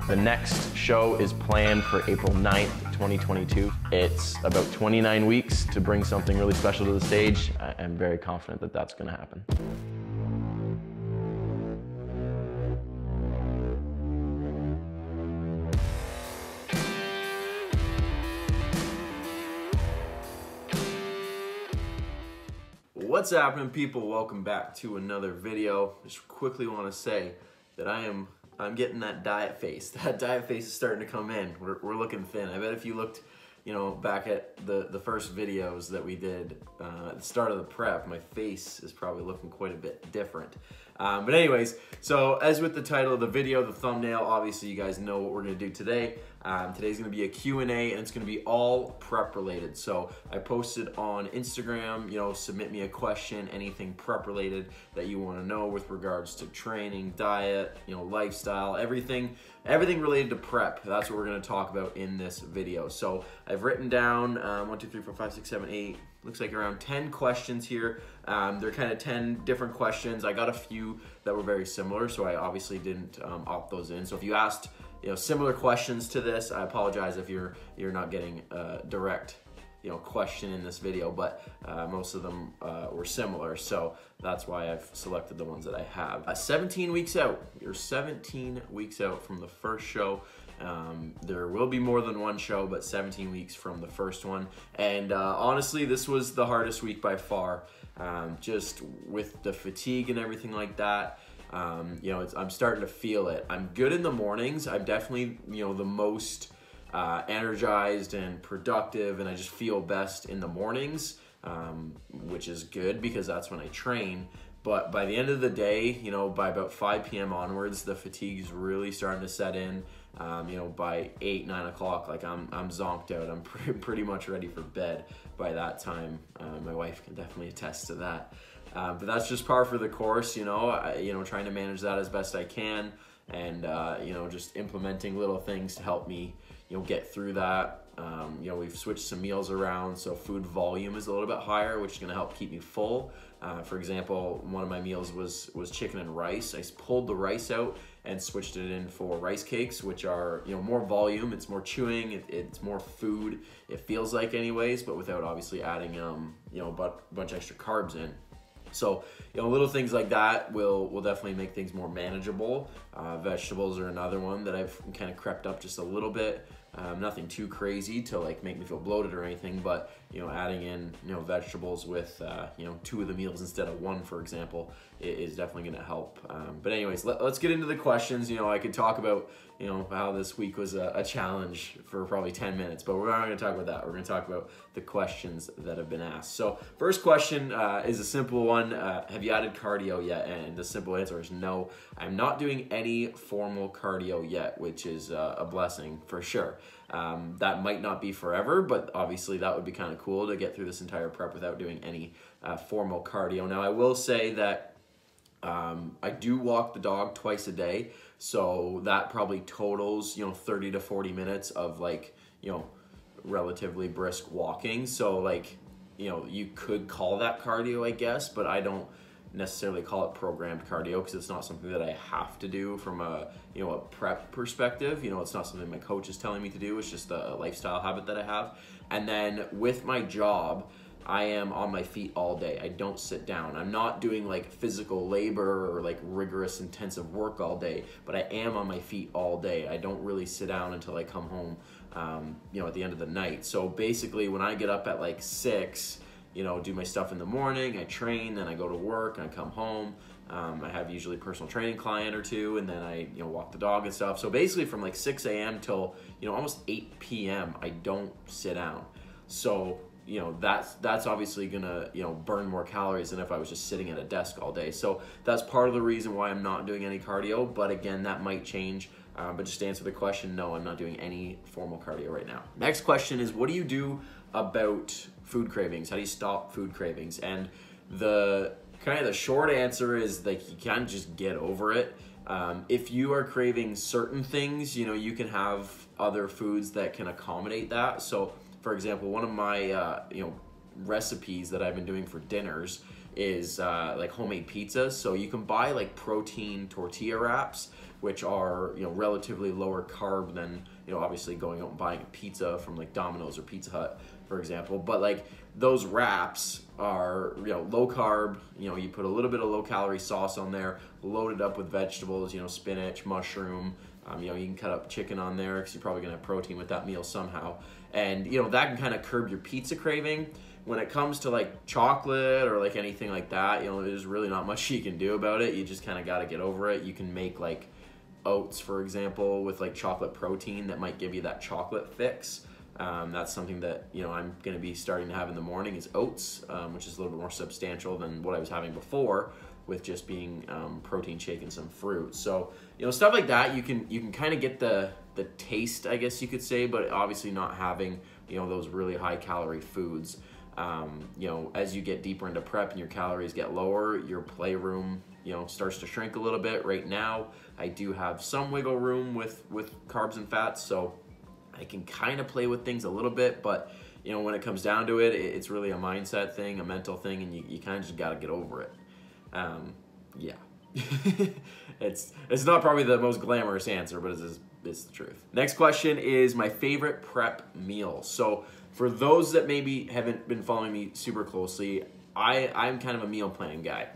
The next show is planned for April 9th, 2022. It's about 29 weeks to bring something really special to the stage. I'm very confident that that's going to happen. What's happening, people? Welcome back to another video. Just quickly want to say that I'm getting that diet face. That diet face is starting to come in. We're looking thin. I bet if you looked, back at the first videos that we did at the start of the prep, my face is probably looking quite a bit different. But anyways, so as with the title of the video, the thumbnail, obviously you guys know what we're gonna do today. Today's gonna be a Q&A, and it's gonna be all prep related. So I posted on Instagram, submit me a question, anything prep related that you wanna know with regards to training, diet, lifestyle, everything related to prep. That's what we're gonna talk about in this video. So I've written down 1, 2, 3, 4, 5, 6, 7, 8, looks like around 10 questions here. They're kind of 10 different questions. I got a few that were very similar, so I obviously didn't opt those in. So if you asked similar questions to this, I apologize if you're not getting a direct question in this video, but most of them were similar, so that's why I've selected the ones that I have. 17 weeks out. You're 17 weeks out from the first show. There will be more than one show, but 17 weeks from the first one. And honestly, this was the hardest week by far. Just with the fatigue and everything like that. I'm starting to feel it. I'm good in the mornings. I'm definitely, the most energized and productive, and I just feel best in the mornings, which is good because that's when I train. But by the end of the day, by about 5 p.m. onwards, the fatigue is really starting to set in. By 8, 9 o'clock, like I'm zonked out. I'm pretty much ready for bed by that time. My wife can definitely attest to that. But that's just par for the course, trying to manage that as best I can, and just implementing little things to help me, get through that. We've switched some meals around, so food volume is a little bit higher, which is going to help keep me full. For example, one of my meals was chicken and rice. I pulled the rice out and switched it in for rice cakes, which are more volume. It's more chewing. It's more food. It feels like, anyways, but without obviously adding a bunch extra carbs in. So, little things like that will definitely make things more manageable. Vegetables are another one that I've kind of crept up just a little bit. Nothing too crazy to make me feel bloated or anything, but adding in vegetables with 2 of the meals instead of 1, for example, is definitely going to help. But anyways, let's get into the questions. I could talk about how this week was a challenge for probably 10 minutes, but we're not going to talk about that. We're going to talk about the questions that have been asked. So first question is a simple one. Have you added cardio yet? And the simple answer is no. I'm not doing any formal cardio yet, which is a blessing for sure. That might not be forever, but obviously that would be kind of cool to get through this entire prep without doing any formal cardio. Now I will say that I do walk the dog twice a day, so that probably totals 30 to 40 minutes of relatively brisk walking. So you could call that cardio, I guess, but I don't necessarily call it programmed cardio because it's not something that I have to do from a prep perspective. It's not something my coach is telling me to do. It's just a lifestyle habit that I have. And then with my job, I am on my feet all day. I don't sit down. I'm not doing physical labor or rigorous intensive work all day, but I am on my feet all day. I don't really sit down until I come home at the end of the night. So basically when I get up at 6, do my stuff in the morning, I train, then I go to work, and I come home. I have usually a personal training client or 2, and then I walk the dog and stuff. So basically from 6 a.m. till almost 8 p.m. I don't sit down. So that's obviously gonna burn more calories than if I was just sitting at a desk all day. So that's part of the reason why I'm not doing any cardio, but again, that might change. But just to answer the question, no, I'm not doing any formal cardio right now. Next question is, what do you do about food cravings? How do you stop food cravings? And the short answer is you can't just get over it. If you are craving certain things, you can have other foods that can accommodate that. So for example, one of my recipes that I've been doing for dinners is like homemade pizzas. So you can buy like protein tortilla wraps, which are, you know, relatively lower carb than, you know, obviously going out and buying a pizza from like Domino's or Pizza Hut, for example. But like those wraps are, you know, low carb. You know, you put a little bit of low calorie sauce on there, loaded up with vegetables, you know, spinach, mushroom. You know, you can cut up chicken on there because you're probably gonna have protein with that meal somehow. And, you know, that can kind of curb your pizza craving. When it comes to like chocolate or like anything like that, you know, there's really not much you can do about it. You just kind of got to get over it. You can make like oats, for example, with like chocolate protein that might give you that chocolate fix. That's something that, you know, I'm going to be starting to have in the morning is oats, which is a little bit more substantial than what I was having before with just being protein shake and some fruit. So, you know, stuff like that, you can kind of get the taste, I guess you could say, but obviously not having, you know, those really high calorie foods. You know, as you get deeper into prep and your calories get lower, your playroom, you know, starts to shrink a little bit. Right now, I do have some wiggle room with carbs and fats, so I can kind of play with things a little bit, but, you know, when it comes down to it, it's really a mindset thing, a mental thing, and you kind of just got to get over it. Yeah. It's not probably the most glamorous answer, but it's the truth. Next question is my favorite prep meal. So for those that maybe haven't been following me super closely, I'm kind of a meal plan guy.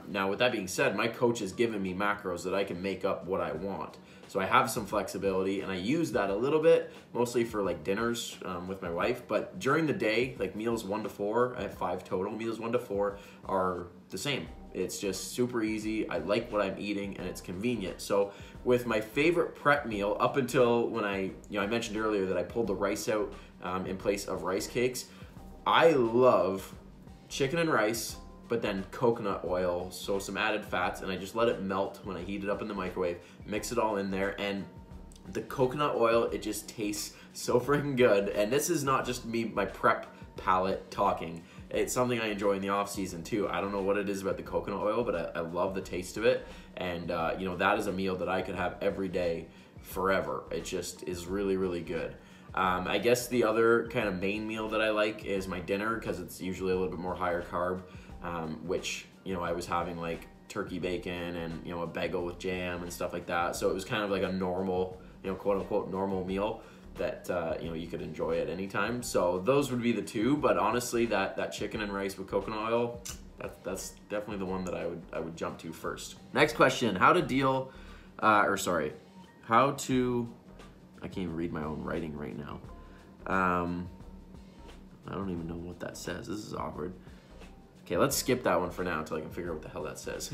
Now with that being said, my coach has given me macros that I can make up what I want. So I have some flexibility and I use that a little bit, mostly for like dinners with my wife. But during the day, like meals 1 to 4, I have 5 total. Meals 1 to 4 are the same. It's just super easy. I like what I'm eating and it's convenient. So with my favorite prep meal, up until when I mentioned earlier that I pulled the rice out in place of rice cakes, I love chicken and rice, but then coconut oil, so some added fats, and I just let it melt when I heat it up in the microwave, mix it all in there, and the coconut oil, it just tastes so freaking good. And this is not just me, my prep palate talking. It's something I enjoy in the off season too. I don't know what it is about the coconut oil, but I love the taste of it. And you know, that is a meal that I could have every day forever. It just is really, really good. I guess the other kind of main meal that I like is my dinner, because it's usually a little bit more higher carb, which, you know, I was having like turkey bacon and, you know, a bagel with jam and stuff like that. So it was kind of like a normal, you know, quote unquote normal meal that, you know, you could enjoy at any time. So those would be the two, but honestly, that chicken and rice with coconut oil, that's definitely the one that I would jump to first. Next question, how to, I can't even read my own writing right now. I don't even know what that says. This is awkward. Okay, let's skip that one for now until I can figure out what the hell that says.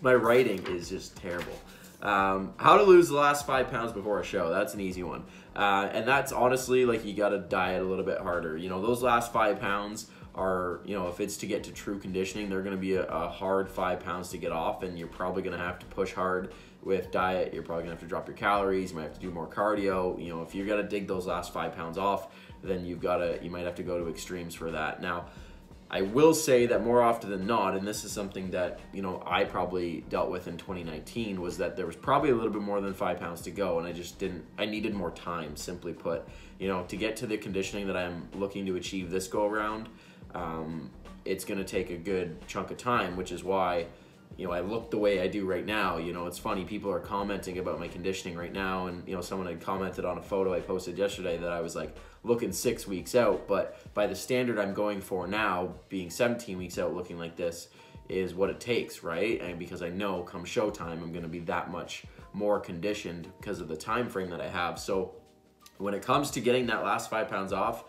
My writing is just terrible. How to lose the last 5 pounds before a show. That's an easy one. And that's honestly, like, you gotta diet a little bit harder. You know, those last 5 pounds are, you know, if it's to get to true conditioning, they're gonna be a hard 5 pounds to get off, and you're probably gonna have to push hard with diet. You're probably gonna have to drop your calories, you might have to do more cardio. You know, if you gotta dig those last 5 pounds off, then you might have to go to extremes for that. Now, I will say that more often than not, and this is something that, you know, I probably dealt with in 2019, was that there was probably a little bit more than 5 pounds to go, and I needed more time, simply put. You know, to get to the conditioning that I'm looking to achieve this go around, it's gonna take a good chunk of time, which is why, you know, I look the way I do right now. You know, it's funny, people are commenting about my conditioning right now, and, you know, someone had commented on a photo I posted yesterday that I was like looking 6 weeks out, but by the standard I'm going for now, being 17 weeks out looking like this is what it takes, right? And because I know come showtime I'm gonna be that much more conditioned because of the time frame that I have. So when it comes to getting that last 5 pounds off,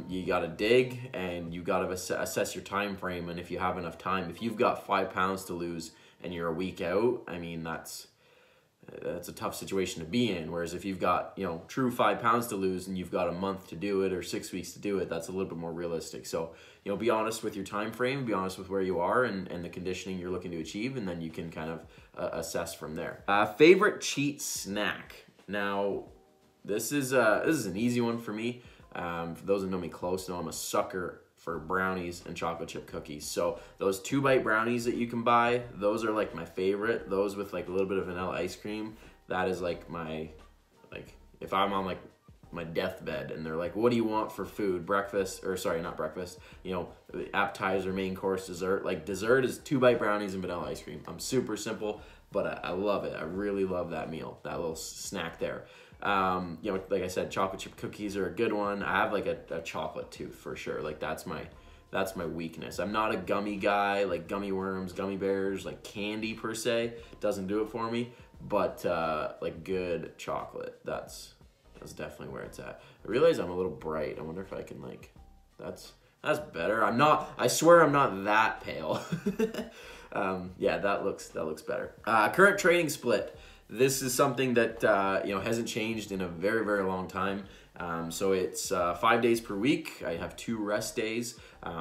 you gotta dig, and you gotta assess your time frame, and if you have enough time. If you've got 5 pounds to lose and you're a week out, I mean, that's a tough situation to be in. Whereas if you've got, you know, true 5 pounds to lose and you've got a month to do it or 6 weeks to do it, that's a little bit more realistic. So, you know, be honest with your time frame, be honest with where you are and the conditioning you're looking to achieve, and then you can kind of assess from there. Favorite cheat snack. Now, this is an easy one for me. For those that know me close know I'm a sucker for brownies and chocolate chip cookies. So those 2-bite brownies that you can buy, those are like my favorite. Those with like a little bit of vanilla ice cream, that is like my, like, if I'm on like my deathbed, and they're like, what do you want for food? Breakfast, or sorry, not breakfast, you know, appetizer, main course, dessert. Like dessert is 2-bite brownies and vanilla ice cream. I'm super simple, but I love it. I really love that meal, that little snack there. You know, like I said, chocolate chip cookies are a good one. I have like a chocolate tooth for sure. Like that's my weakness. I'm not a gummy guy, like gummy worms, gummy bears, like candy per se doesn't do it for me, but like good chocolate, that's definitely where it's at. I realize I'm a little bright. I wonder if I can like, that's better. I swear I'm not that pale. Yeah, that looks better. Current training split. This is something that you know, hasn't changed in a very, very long time. So it's 5 days per week. I have 2 rest days.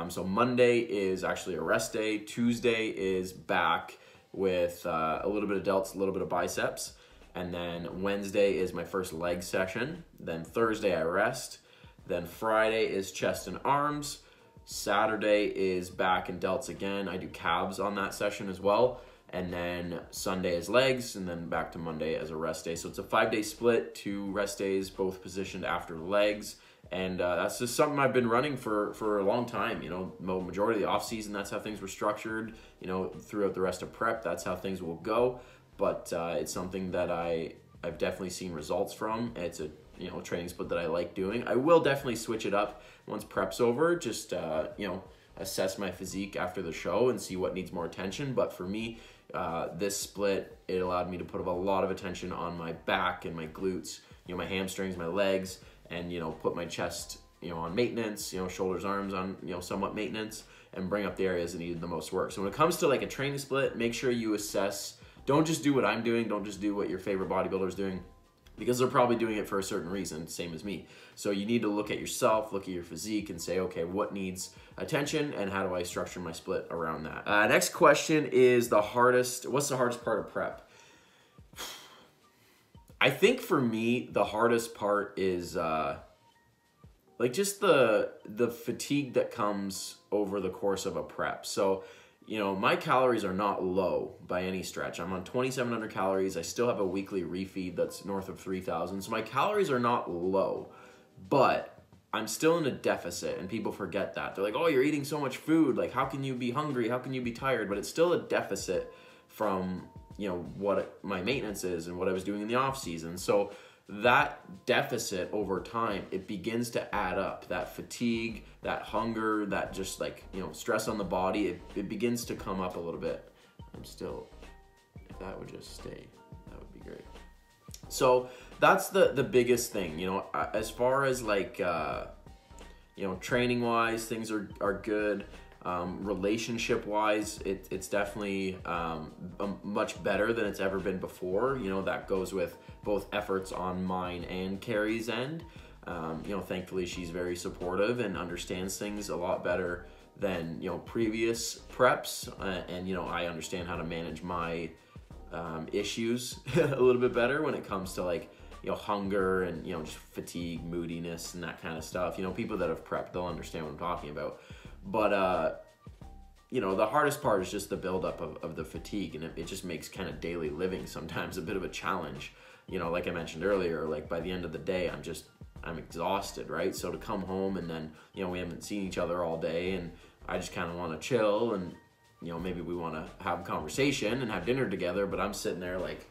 So Monday is actually a rest day. Tuesday is back with a little bit of delts, a little bit of biceps. And then Wednesday is my first leg session. Then Thursday I rest. Then Friday is chest and arms. Saturday is back and delts again. I do calves on that session as well. And then Sunday is legs, and then back to Monday as a rest day. So it's a 5-day split, 2 rest days, both positioned after legs. And that's just something I've been running for a long time. You know, majority of the off season, that's how things were structured. You know, throughout the rest of prep, that's how things will go. But it's something that I've definitely seen results from. It's a, you know, training split that I like doing. I will definitely switch it up once prep's over, just you know, assess my physique after the show and see what needs more attention. But for me, this split, it allowed me to put a lot of attention on my back and my glutes, you know, my hamstrings, my legs, and, you know, put my chest, you know, on maintenance, you know, shoulders, arms on, you know, somewhat maintenance, and bring up the areas that needed the most work. So when it comes to like a training split, make sure you assess. Don't just do what I'm doing. Don't just do what your favorite bodybuilder is doing, because they're probably doing it for a certain reason, same as me. So you need to look at yourself, look at your physique, and say, okay, what needs attention, and how do I structure my split around that? Next question is what's the hardest part of prep? I think for me, the hardest part is like just the fatigue that comes over the course of a prep. So, you know, my calories are not low by any stretch. I'm on 2,700 calories. I still have a weekly refeed that's north of 3,000. So my calories are not low, but I'm still in a deficit, and people forget that. They're like, oh, you're eating so much food. Like, how can you be hungry? How can you be tired? But it's still a deficit from, you know, what my maintenance is and what I was doing in the off season. So that deficit over time, it begins to add up. That fatigue, that hunger, that just like, you know, stress on the body, it begins to come up a little bit. If that would just stay, that would be great. So that's the biggest thing, you know, as far as like, you know, training wise, things are good. Relationship wise, it's definitely much better than it's ever been before. You know, that goes with both efforts on mine and Carrie's end. You know, thankfully she's very supportive and understands things a lot better than, you know, previous preps. And, you know, I understand how to manage my issues a little bit better when it comes to like, you know, hunger and, you know, just fatigue, moodiness, and that kind of stuff. You know, people that have prepped, they'll understand what I'm talking about. But, you know, the hardest part is just the buildup of the fatigue, and it just makes kind of daily living sometimes a bit of a challenge. You know, like I mentioned earlier, like by the end of the day, I'm exhausted, right? So to come home and then, you know, we haven't seen each other all day, and I just kind of want to chill, and, you know, maybe we want to have a conversation and have dinner together, but I'm sitting there like,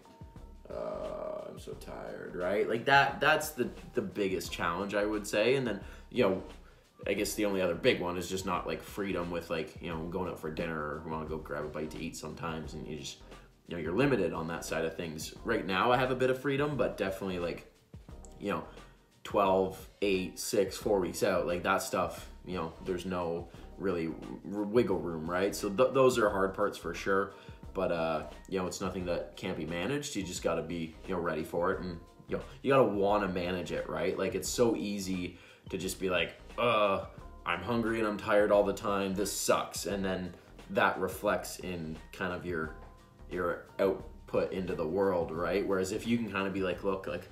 I'm so tired, right? Like that's the biggest challenge, I would say. And then, you know, I guess the only other big one is just not like freedom with like, you know, going out for dinner or want to go grab a bite to eat sometimes, and you just, you know, you're limited on that side of things. Right now I have a bit of freedom, but definitely like, you know, 12, 8, 6, 4 weeks out, like that stuff, you know, there's no really wiggle room, right? So those are hard parts for sure. But, you know, it's nothing that can't be managed. You just got to be, you know, ready for it. And, you know, you got to want to manage it, right? Like, it's so easy to just be like, I'm hungry and I'm tired all the time. This sucks. And then that reflects in kind of your output into the world, right? Whereas if you can kind of be like, look, like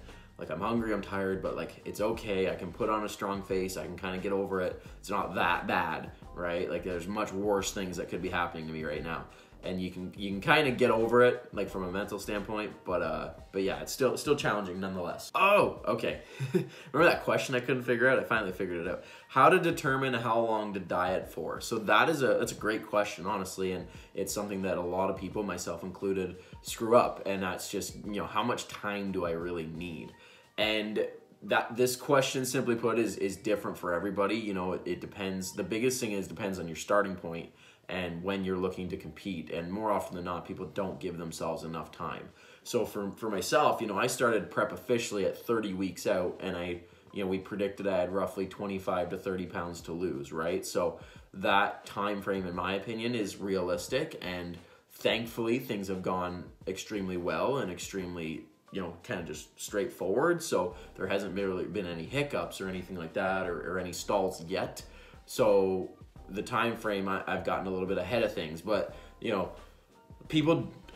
I'm hungry, I'm tired, but like, it's okay. I can put on a strong face. I can kind of get over it. It's not that bad, right? Like, there's much worse things that could be happening to me right now. and you can kind of get over it, like from a mental standpoint, but yeah, it's still challenging nonetheless. Oh, okay. Remember that question I couldn't figure out? I finally figured it out. How to determine how long to diet for. So that's a great question, honestly, and it's something that a lot of people, myself included, screw up, and that's just, you know, how much time do I really need? And that this question, simply put, is different for everybody. You know, it depends. The biggest thing is depends on your starting point and when you're looking to compete, and more often than not, people don't give themselves enough time. So for myself, you know, I started prep officially at 30 weeks out, and we predicted I had roughly 25 to 30 pounds to lose, right? So that time frame, in my opinion, is realistic, and thankfully things have gone extremely well and extremely, you know, kind of just straightforward. So there hasn't really been any hiccups or anything like that, or any stalls yet. So the time frame, I've gotten a little bit ahead of things, but you know,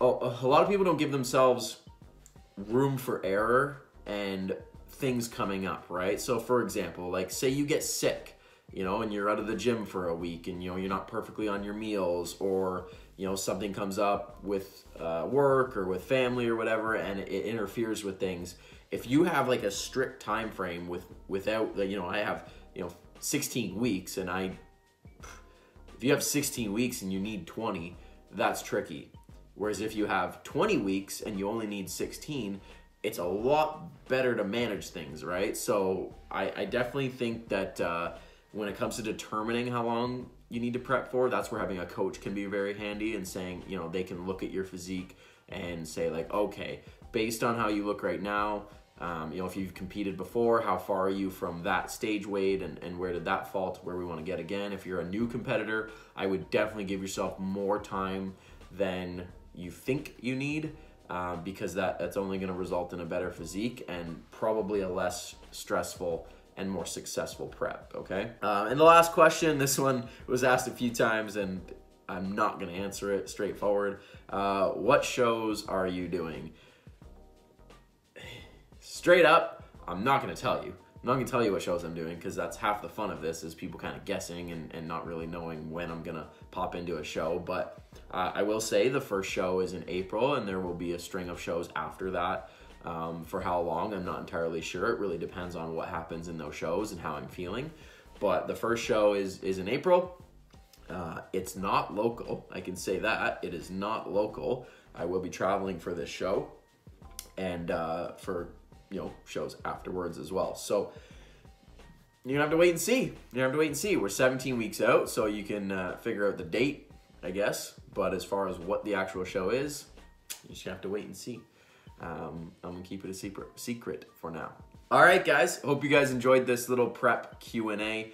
a lot of people don't give themselves room for error and things coming up, right? So for example, like say you get sick, you know, and you're out of the gym for a week, and you know, you're not perfectly on your meals, or you know, something comes up with work or with family or whatever, and it interferes with things. If you have like a strict time frame without, you know, I have, you know, 16 weeks, and if you have 16 weeks and you need 20, that's tricky. Whereas if you have 20 weeks and you only need 16, it's a lot better to manage things, right? So I definitely think that when it comes to determining how long you need to prep for, that's where having a coach can be very handy, and saying, you know, they can look at your physique and say like, okay, based on how you look right now, you know, if you've competed before, how far are you from that stage weight, and where did that fall to where we want to get again? If you're a new competitor, I would definitely give yourself more time than you think you need, because that's only going to result in a better physique and probably a less stressful and more successful prep, okay? And the last question, this one was asked a few times, and I'm not going to answer it straightforward. What shows are you doing? Straight up, I'm not going to tell you. I'm not going to tell you what shows I'm doing, because that's half the fun of this, is people kind of guessing and not really knowing when I'm going to pop into a show. But I will say the first show is in April, and there will be a string of shows after that. For how long, I'm not entirely sure. It really depends on what happens in those shows and how I'm feeling. But the first show is in April. It's not local. I can say that. It is not local. I will be traveling for this show, and for, you know, shows afterwards as well. So you're gonna have to wait and see. You're gonna have to wait and see. We're 17 weeks out, so you can figure out the date, I guess. But as far as what the actual show is, you just have to wait and see. I'm gonna keep it a secret for now. All right, guys. Hope you guys enjoyed this little prep Q&A.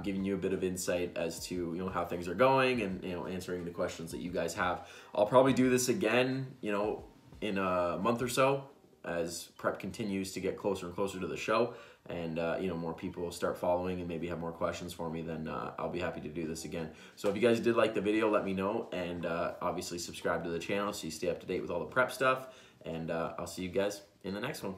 Giving you a bit of insight as to, you know, how things are going, and, you know, answering the questions that you guys have. I'll probably do this again, you know, in a month or so, as prep continues to get closer and closer to the show, and you know, more people start following and maybe have more questions for me, then I'll be happy to do this again. So if you guys did like the video, let me know, and obviously subscribe to the channel so you stay up to date with all the prep stuff, and I'll see you guys in the next one.